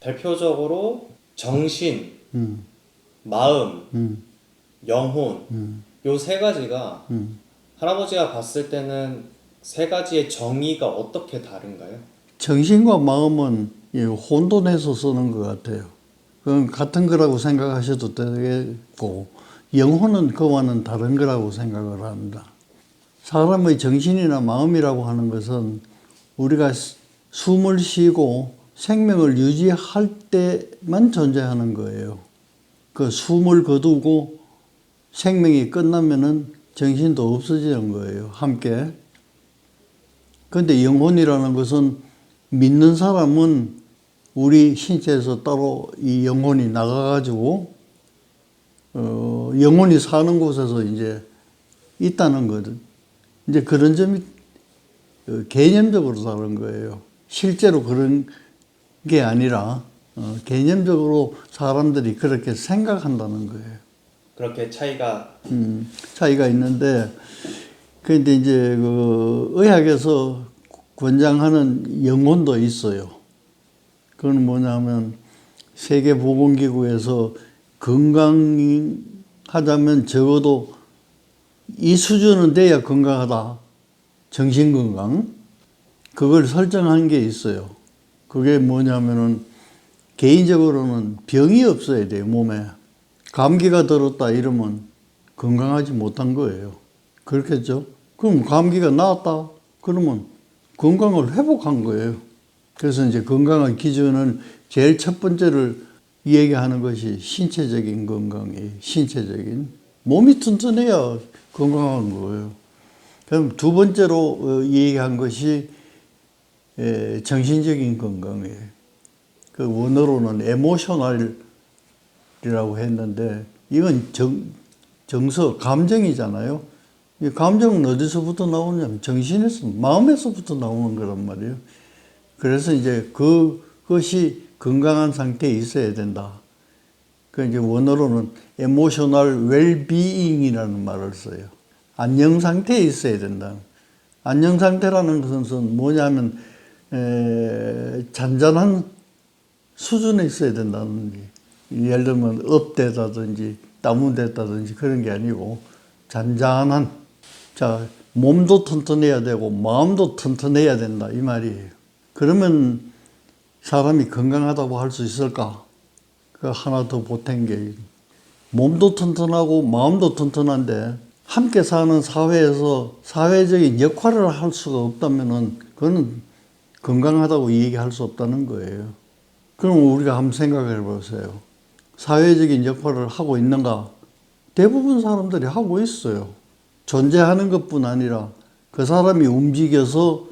대표적으로 정신, 음, 마음, 음, 영혼 요 세 가지가 음. 할아버지가 봤을 때는 세 가지의 정의가 어떻게 다른가요? 정신과 마음은 이 혼돈해서 쓰는 것 같아요. 그건 같은 거라고 생각하셔도 되겠고, 영혼은 그와는 다른 거라고 생각을 합니다. 사람의 정신이나 마음이라고 하는 것은 우리가 숨을 쉬고 생명을 유지할 때만 존재하는 거예요. 그 숨을 거두고 생명이 끝나면은 정신도 없어지는 거예요. 함께. 그런데 영혼이라는 것은 믿는 사람은 우리 신체에서 따로 이 영혼이 나가가지고 영혼이 사는 곳에서 이제 있다는 거든. 이제 그런 점이 개념적으로 다른 거예요. 실제로 그런 게 아니라 개념적으로 사람들이 그렇게 생각한다는 거예요. 그렇게 차이가 차이가 있는데, 그런데 이제 그 의학에서 권장하는 영혼도 있어요. 그건 뭐냐면 세계보건기구에서 건강하자면 적어도 이 수준은 돼야 건강하다. 정신건강. 그걸 설정한 게 있어요. 그게 뭐냐면은 개인적으로는 병이 없어야 돼요, 몸에. 감기가 들었다 이러면 건강하지 못한 거예요. 그렇겠죠? 그럼 감기가 나았다 그러면 건강을 회복한 거예요. 그래서 이제 건강의 기준은 제일 첫 번째를 얘기하는 것이 신체적인 건강이에요. 신체적인. 몸이 튼튼해야 건강한 거예요. 그럼 두 번째로 얘기한 것이 정신적인 건강이에요. 그 원어로는 에모셔널이라고 했는데 이건 정서, 감정이잖아요. 이 감정은 어디서부터 나오냐면 정신에서, 마음에서부터 나오는 거란 말이에요. 그래서 이제 그것이 건강한 상태에 있어야 된다. 그 이제 원어로는 emotional well-being이라는 말을 써요. 안녕 상태에 있어야 된다. 안녕 상태라는 것은 뭐냐면 잔잔한 수준에 있어야 된다는 게. 예를 들면 업되다든지 다운됐다든지 그런 게 아니고 잔잔한, 자, 몸도 튼튼해야 되고 마음도 튼튼해야 된다 이 말이에요. 그러면 사람이 건강하다고 할 수 있을까? 그 하나 더 보탠 게, 몸도 튼튼하고 마음도 튼튼한데 함께 사는 사회에서 사회적인 역할을 할 수가 없다면은 그거는 건강하다고 얘기할 수 없다는 거예요. 그럼 우리가 한번 생각해 보세요. 사회적인 역할을 하고 있는가? 대부분 사람들이 하고 있어요. 존재하는 것뿐 아니라 그 사람이 움직여서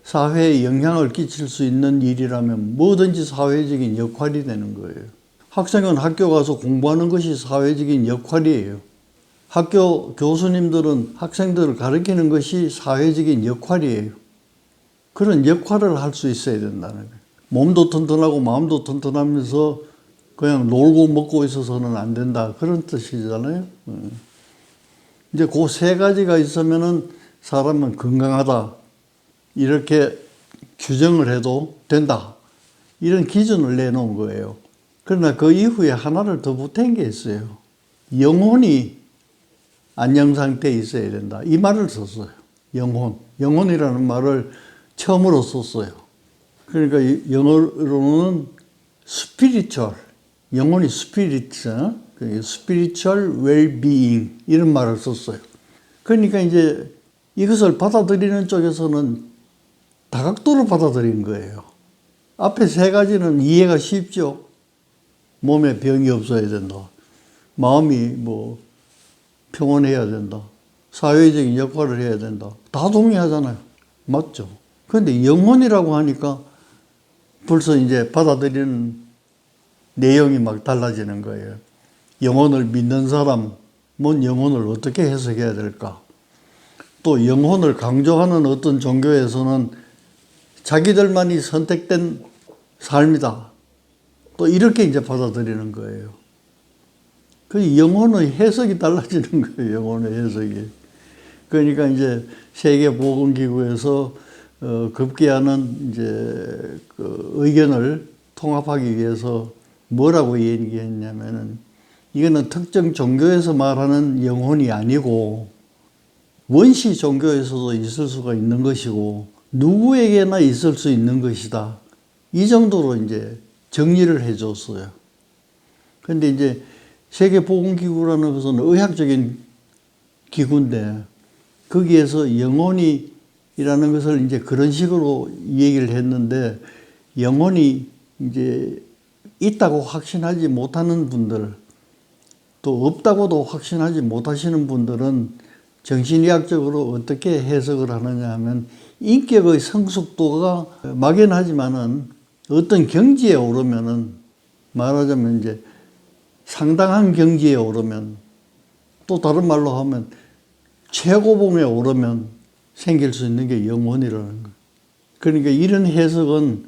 사회에 영향을 끼칠 수 있는 일이라면 뭐든지 사회적인 역할이 되는 거예요. 학생은 학교 가서 공부하는 것이 사회적인 역할이에요. 학교 교수님들은 학생들을 가르치는 것이 사회적인 역할이에요. 그런 역할을 할 수 있어야 된다는 거예요. 몸도 튼튼하고 마음도 튼튼하면서 그냥 놀고 먹고 있어서는 안 된다. 그런 뜻이잖아요. 이제 그 세 가지가 있으면은 사람은 건강하다. 이렇게 규정을 해도 된다. 이런 기준을 내놓은 거예요. 그러나 그 이후에 하나를 더 보탠 게 있어요. 영혼이 안녕 상태에 있어야 된다. 이 말을 썼어요. 영혼. 영혼이라는 말을 처음으로 썼어요. 그러니까 영어로는 spiritual. 영혼이 spiritual well-being 이런 말을 썼어요. 그러니까 이제 이것을 받아들이는 쪽에서는 다각도로 받아들인 거예요. 앞에 세 가지는 이해가 쉽죠. 몸에 병이 없어야 된다. 마음이 뭐 평온해야 된다. 사회적인 역할을 해야 된다. 다 동의하잖아요. 맞죠? 그런데 영혼이라고 하니까 벌써 이제 받아들이는 내용이 막 달라지는 거예요. 영혼을 믿는 사람은 영혼을 어떻게 해석해야 될까? 또 영혼을 강조하는 어떤 종교에서는 자기들만이 선택된 삶이다. 또 이렇게 이제 받아들이는 거예요. 그 영혼의 해석이 달라지는 거예요. 영혼의 해석이. 그러니까 이제 세계보건기구에서 급기야는 이제 그 의견을 통합하기 위해서 뭐라고 얘기했냐면은 이거는 특정 종교에서 말하는 영혼이 아니고 원시 종교에서도 있을 수가 있는 것이고 누구에게나 있을 수 있는 것이다. 이 정도로 이제 정리를 해줬어요. 근데 이제 세계보건기구라는 것은 의학적인 기구인데 거기에서 영혼이라는 것을 이제 그런 식으로 얘기를 했는데 영혼이 이제 있다고 확신하지 못하는 분들 또 없다고도 확신하지 못하시는 분들은 정신의학적으로 어떻게 해석을 하느냐 하면 인격의 성숙도가 막연하지만은 어떤 경지에 오르면은 말하자면 이제 상당한 경지에 오르면 또 다른 말로 하면 최고봉에 오르면 생길 수 있는 게 영혼이라는 거예요. 그러니까 이런 해석은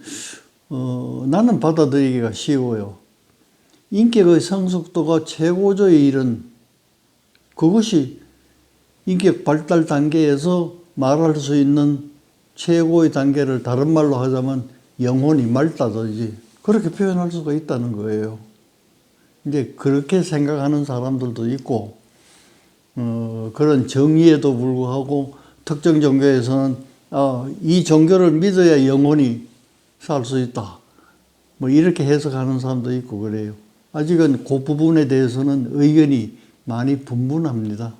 나는 받아들이기가 쉬워요. 인격의 성숙도가 최고조에 이른 그것이 인격 발달 단계에서 말할 수 있는 최고의 단계를 다른 말로 하자면 영혼이 맑다든지 그렇게 표현할 수가 있다는 거예요. 이제 그렇게 생각하는 사람들도 있고 그런 정의에도 불구하고 특정 종교에서는 이 종교를 믿어야 영혼이 살 수 있다. 뭐 이렇게 해석하는 사람도 있고 그래요. 아직은 그 부분에 대해서는 의견이 많이 분분합니다.